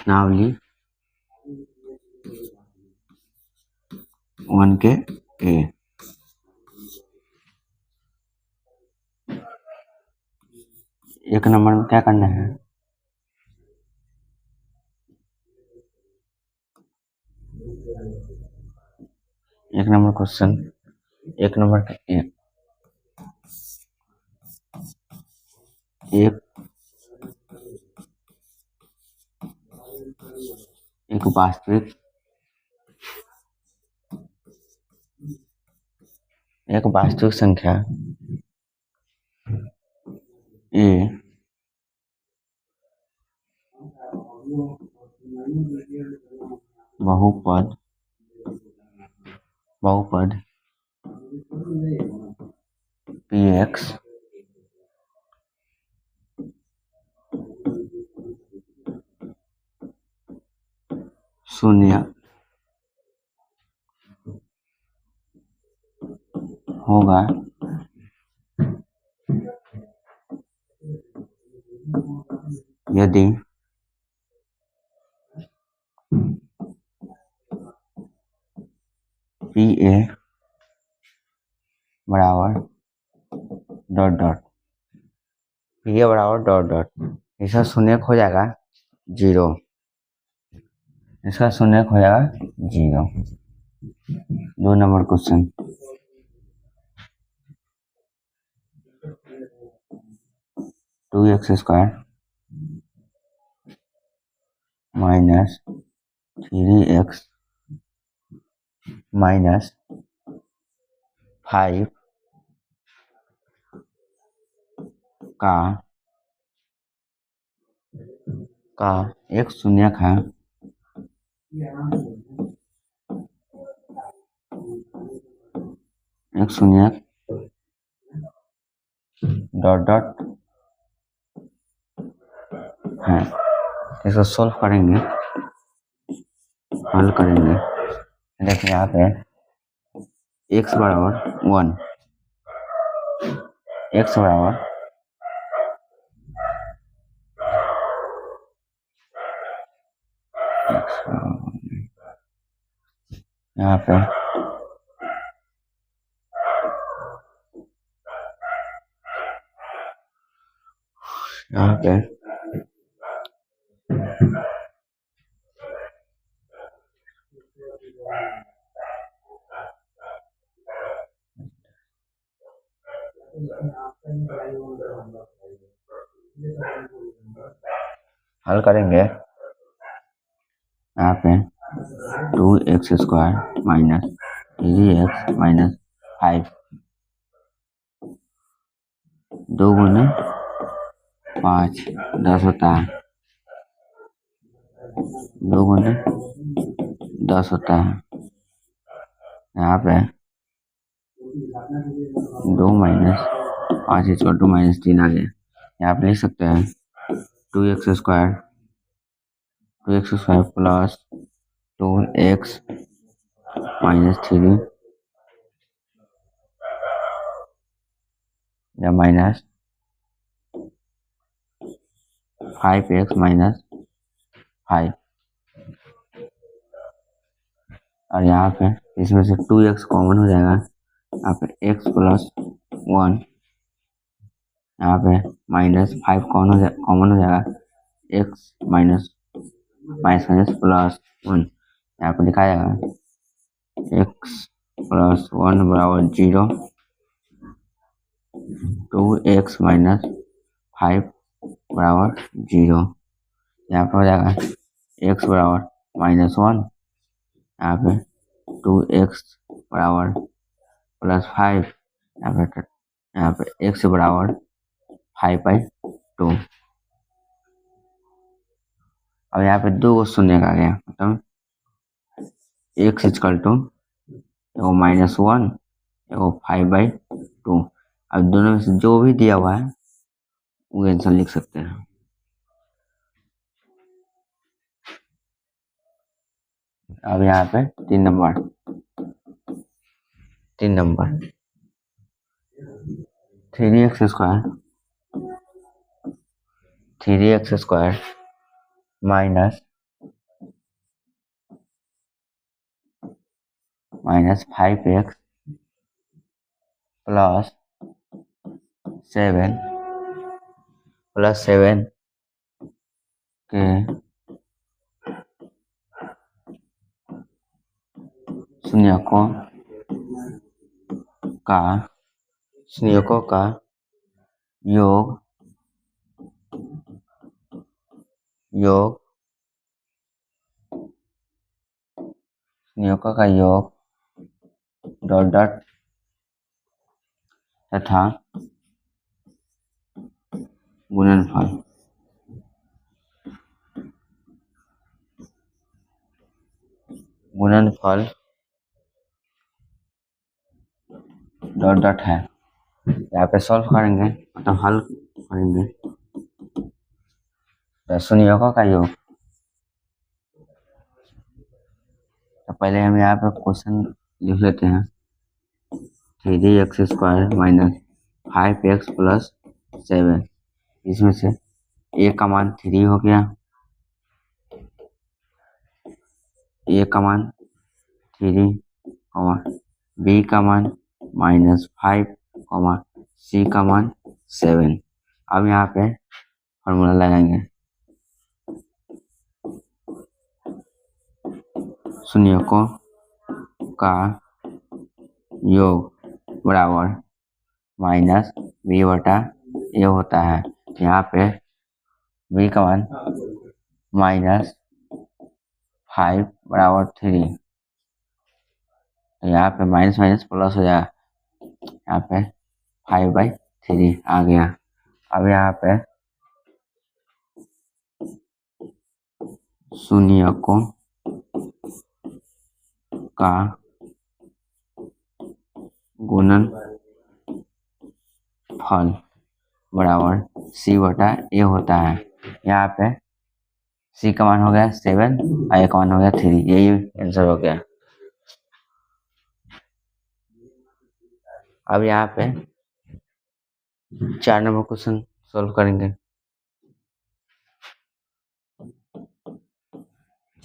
प्रश्नावली 1 के ए। एक नंबर में क्या करना है, एक नंबर क्वेश्चन, एक नंबर का एक वास्तविक संख्या ए बहुपद px शून्य होगा यदि पी ए बराबर डॉट डॉट, पी ए बराबर डॉट डॉट, इसका शून्य हो जाएगा 0, इसका शून्य हो जाएगा 0। 2 number question, two x square minus 3x minus 5 का एक शून्यक है, एक शून्यक डॉट डॉट है। इसको सोल्व करेंगे, हल करेंगे। देखिए यहाँ पे x बराबर 1, x बराबर यहाँ पे हल करेंगे। यहाँ पे 2x square minus 3x minus 5 2 गुने 5 10 होता है, 2 गुने 10 होता है। यहाँ पे 2 माइनस 5 2 माइनस 3 आ गया। यहाँ पे लिख सकते हैं 2x square plus 2x minus 3 या माइनस 5x माइनस 5, और यहाँ पे इसमें से 2x कॉमन हो जाएगा। यहाँ पे x प्लस 1, यहाँ पे माइनस 5 कॉमन हो जाएगा, x माइनस माइनस प्लस 1, यहाँ पे लिखा जाएगा x प्लस 1 बराबर 0, 2x माइनस 5 बराबर 0। यहाँ पे हो जाएगा x बराबर माइनस 1, यहाँ पे 2x बराबर प्लस 5, यहाँ पे x बराबर 5/2। अब यहाँ पे 2 शून्य का गया, मतलब x इक्वल टू एगो -1 एगो 5/2। अब दोनों में से जो भी दिया हुआ है वो आंसर लिख सकते हैं। अब यहाँ पे 3 number 3x square minus -5x plus 7 के शून्यकों का योग शून्यकों का योग डॉट डॉट तथा गुणनफल डॉट डॉट है। यहाँ पे सॉल्व करेंगे मतलब हल करेंगे तो शून्यकों का योग। तो पहले हम यहाँ पे क्वेश्चन लिख लेते हैं 3x² - 5x + 7। इसमें से a का मान 3 हो गया, a का मान 3, b का मान -5, c का मान 7। अब यहाँ पे फॉर्मूला लगाएंगे शून्यकों का योग बराबर -b/a होता है। यहाँ पे b का मान -5 = 3, तो यहाँ पे माइनस माइनस प्लस हो जाएगा, यहाँ पे 5/3 आ गया। अब यहाँ पे शून्यकों का गुणनफल बराबर c/a होता है। यहाँ पे c का मान हो गया 7 और a का मान हो गया 3, यही आंसर हो गया। अब यहाँ पे 4 नंबर क्वेश्चन सॉल्व करेंगे।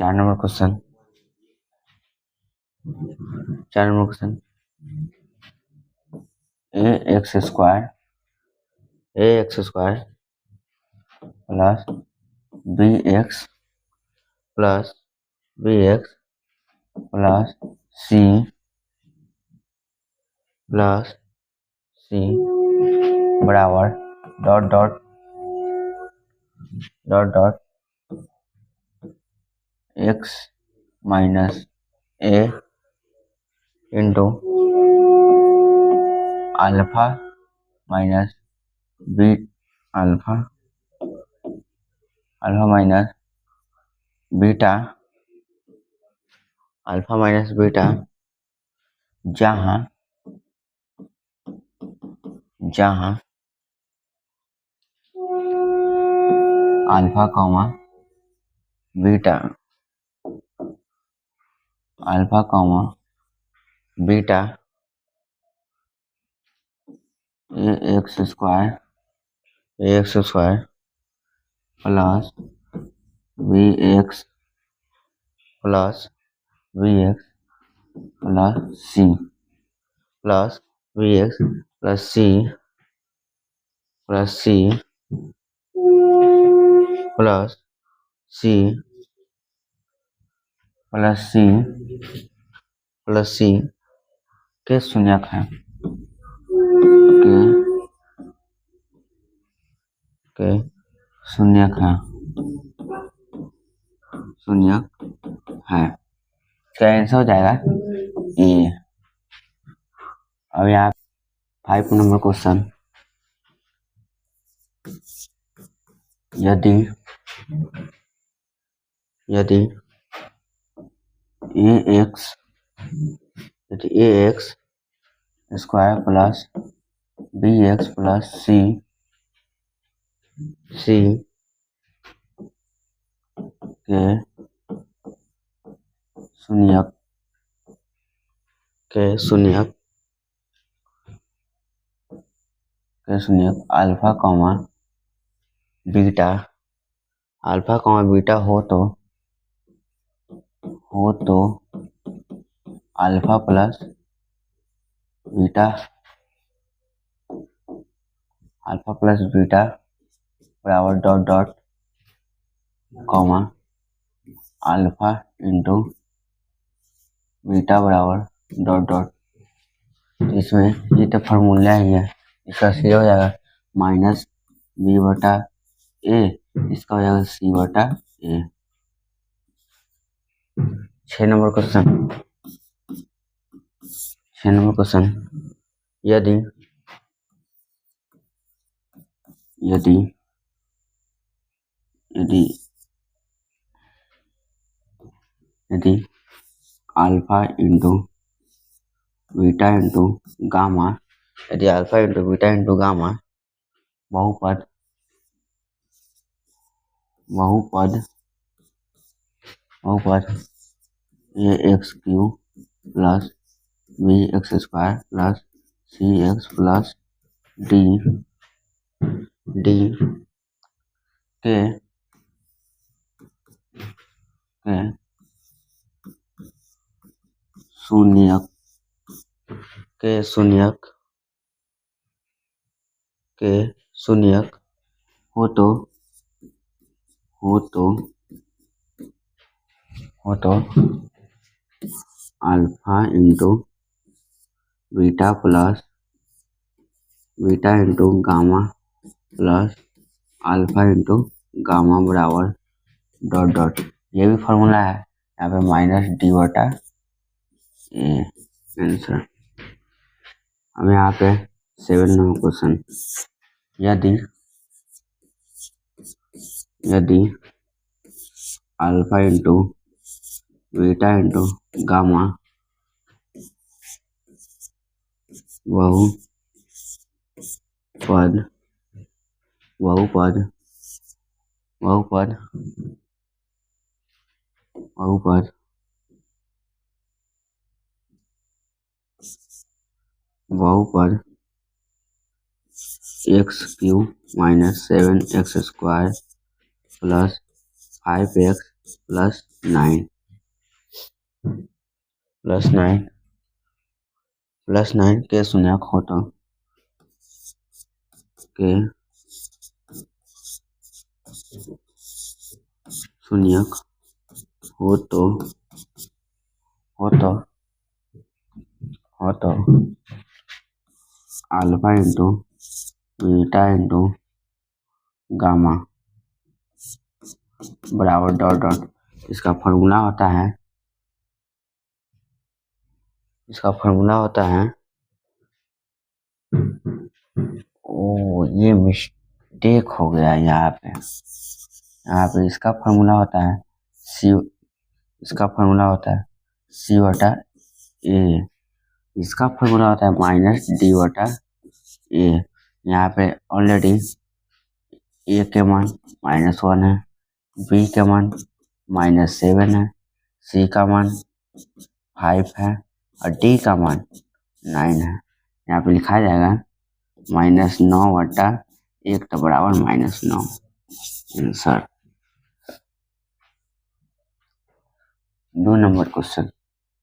4 number question ax² plus bx plus c बराबर dot dot x - a into alpha minus beta जहाँ alpha beta ax² plus bx plus c plus c के शून्यक है शून्यक है। क्या आंसर हो जाएगा ए। अब यहाँ 5 नंबर क्वेश्चन, यदि ax² plus bx plus c के शून्यक अल्फा बीटा हो तो अल्फा प्लस बीटा बराबर dot dot comma alpha into beta बराबर डॉट डॉट। इसमें ये तो फॉर्मूला ही है, इसका सी हो जाएगा माइनस बी बटा ए, इसका हो जाएगा सी बटा ए। 6 नंबर क्वेश्चन, यदि यदि यदि यदि alpha into beta into gamma, यदि alpha into beta into gamma बहुपद a x cube plus b x square plus c x plus d के शून्यक हो तो alpha into beta into gamma plus alpha into gamma बराबर dot dot. ये भी formula है, यहाँ पे माइनस डी बटा ए आंसर। अब यहाँ पे 7 नंबर क्वेश्चन, यदि alpha into beta into gamma बहुपद x cube minus 7x square plus 5x plus 9 के शून्यक हो तो alpha into beta into gamma बराबर डॉट डॉट। इसका फॉर्मूला होता है ओ ये मिस्टेक हो गया यहाँ पे इसका फॉर्मूला होता है सी बटा ए, इसका फॉर्मूला होता है माइनस डी बटा ए। यहाँ पे ऑलरेडी ए के मान -1 है, बी के मान -7 है, सी का मान 5 है और डी का मान 9 है। यहाँ पे लिखा जाएगा -9 बटा 1 तो बराबर -9 आंसर। 2 number question,